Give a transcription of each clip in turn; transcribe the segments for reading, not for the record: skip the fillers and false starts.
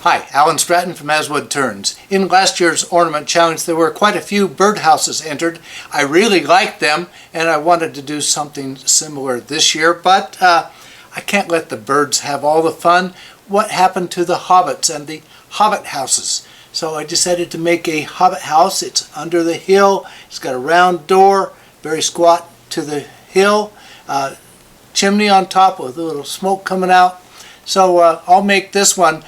Hi, Alan Stratton from Woodturning. In last year's ornament challenge there were quite a few birdhouses entered. I really liked them and I wanted to do something similar this year, but I can't let the birds have all the fun. What happened to the hobbits and the hobbit houses? So I decided to make a hobbit house. It's under the hill, it's got a round door, very squat to the hill, chimney on top with a little smoke coming out. So I'll make this one.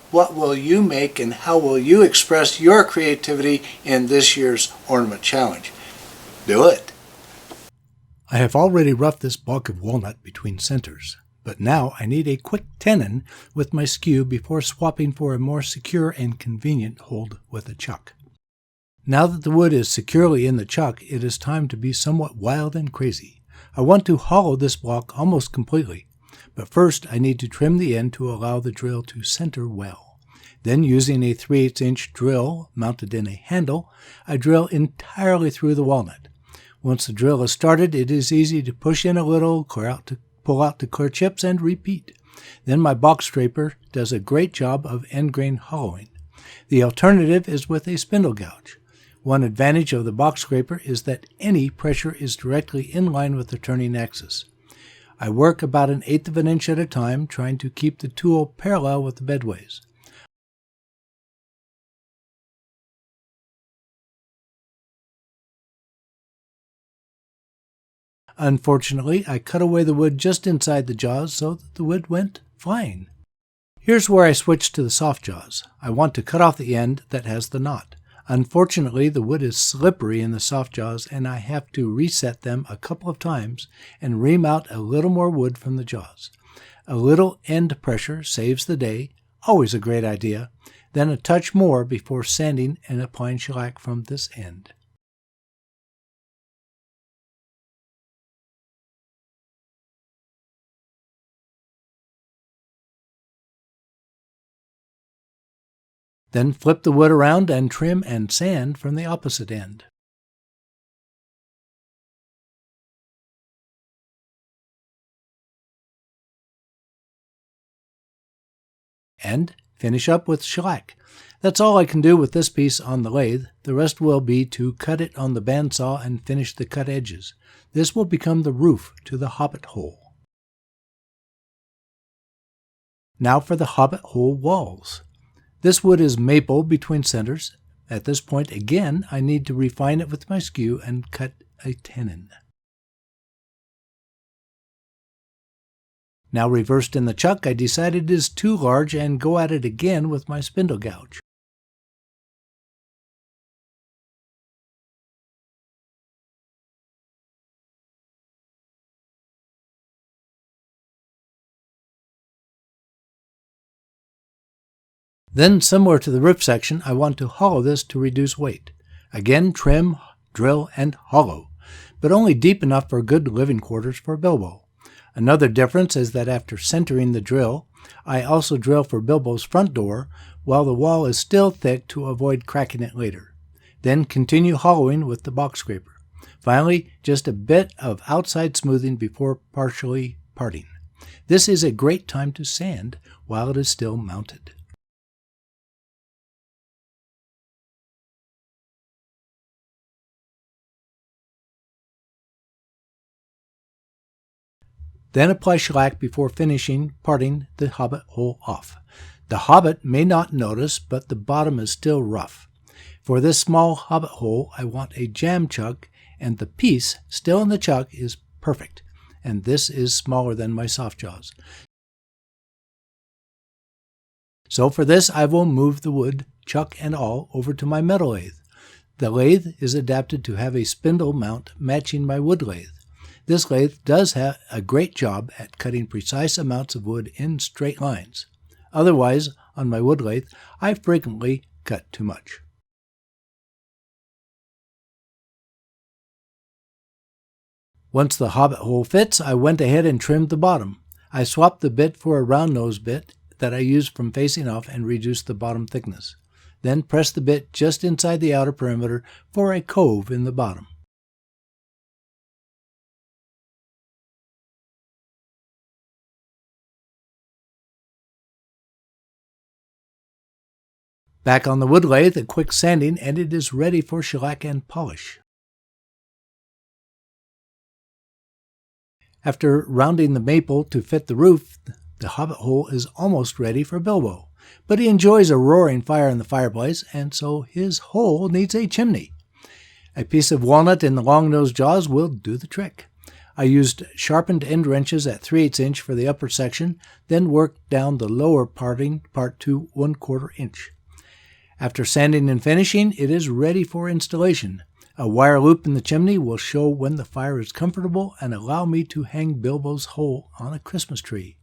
What will you make and how will you express your creativity in this year's ornament challenge? Do it! I have already roughed this block of walnut between centers, but now I need a quick tenon with my skew before swapping for a more secure and convenient hold with a chuck. Now that the wood is securely in the chuck, it is time to be somewhat wild and crazy. I want to hollow this block almost completely. But first I need to trim the end to allow the drill to center well. Then using a 3/8" drill mounted in a handle, I drill entirely through the walnut. Once the drill is started, it is easy to push in a little, pull out to clear chips, and repeat. Then my box scraper does a great job of end grain hollowing. The alternative is with a spindle gouge. One advantage of the box scraper is that any pressure is directly in line with the turning axis. I work about 1/8 of an inch at a time, trying to keep the tool parallel with the bedways. Unfortunately, I cut away the wood just inside the jaws so that the wood went flying. Here's where I switch to the soft jaws. I want to cut off the end that has the knot. Unfortunately, the wood is slippery in the soft jaws and I have to reset them a couple of times and ream out a little more wood from the jaws. A little end pressure saves the day, always a great idea, then a touch more before sanding and applying shellac from this end. Then flip the wood around and trim and sand from the opposite end. And finish up with shellac. That's all I can do with this piece on the lathe. The rest will be to cut it on the bandsaw and finish the cut edges. This will become the roof to the hobbit hole. Now for the hobbit hole walls. This wood is maple between centers. At this point, again, I need to refine it with my skew and cut a tenon. Now reversed in the chuck, I decided it is too large and go at it again with my spindle gouge. Then, similar to the roof section, I want to hollow this to reduce weight. Again, trim, drill, and hollow, but only deep enough for good living quarters for Bilbo. Another difference is that after centering the drill, I also drill for Bilbo's front door while the wall is still thick to avoid cracking it later. Then continue hollowing with the box scraper. Finally, just a bit of outside smoothing before partially parting. This is a great time to sand while it is still mounted. Then apply shellac before finishing parting the hobbit hole off. The hobbit may not notice, but the bottom is still rough. For this small hobbit hole, I want a jam chuck, and the piece still in the chuck is perfect, and this is smaller than my soft jaws. So for this, I will move the wood, chuck and all, over to my metal lathe. The lathe is adapted to have a spindle mount matching my wood lathe. This lathe does have a great job at cutting precise amounts of wood in straight lines. Otherwise, on my wood lathe, I frequently cut too much. Once the hobbit hole fits, I went ahead and trimmed the bottom. I swapped the bit for a round nose bit that I used from facing off and reduced the bottom thickness. Then press the bit just inside the outer perimeter for a cove in the bottom. Back on the wood lathe, a quick sanding, and it is ready for shellac and polish. After rounding the maple to fit the roof, the Hobbit hole is almost ready for Bilbo. But he enjoys a roaring fire in the fireplace, and so his hole needs a chimney. A piece of walnut in the long-nosed jaws will do the trick. I used sharpened end wrenches at 3/8 inch for the upper section, then worked down the lower part to 1/4 inch. After sanding and finishing, it is ready for installation. A wire loop in the chimney will show when the fire is comfortable and allow me to hang Bilbo's hole on a Christmas tree.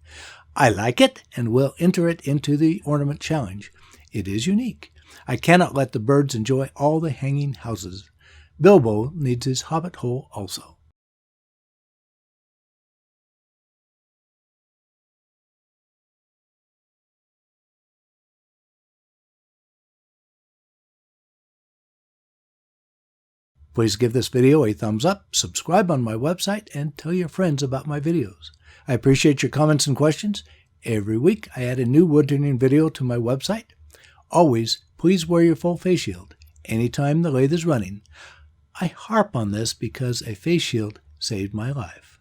I like it and will enter it into the ornament challenge. It is unique. I cannot let the birds enjoy all the hanging houses. Bilbo needs his Hobbit hole also. Please give this video a thumbs up, subscribe on my website, and tell your friends about my videos. I appreciate your comments and questions. Every week I add a new woodturning video to my website. Always, please wear your full face shield anytime the lathe is running. I harp on this because a face shield saved my life.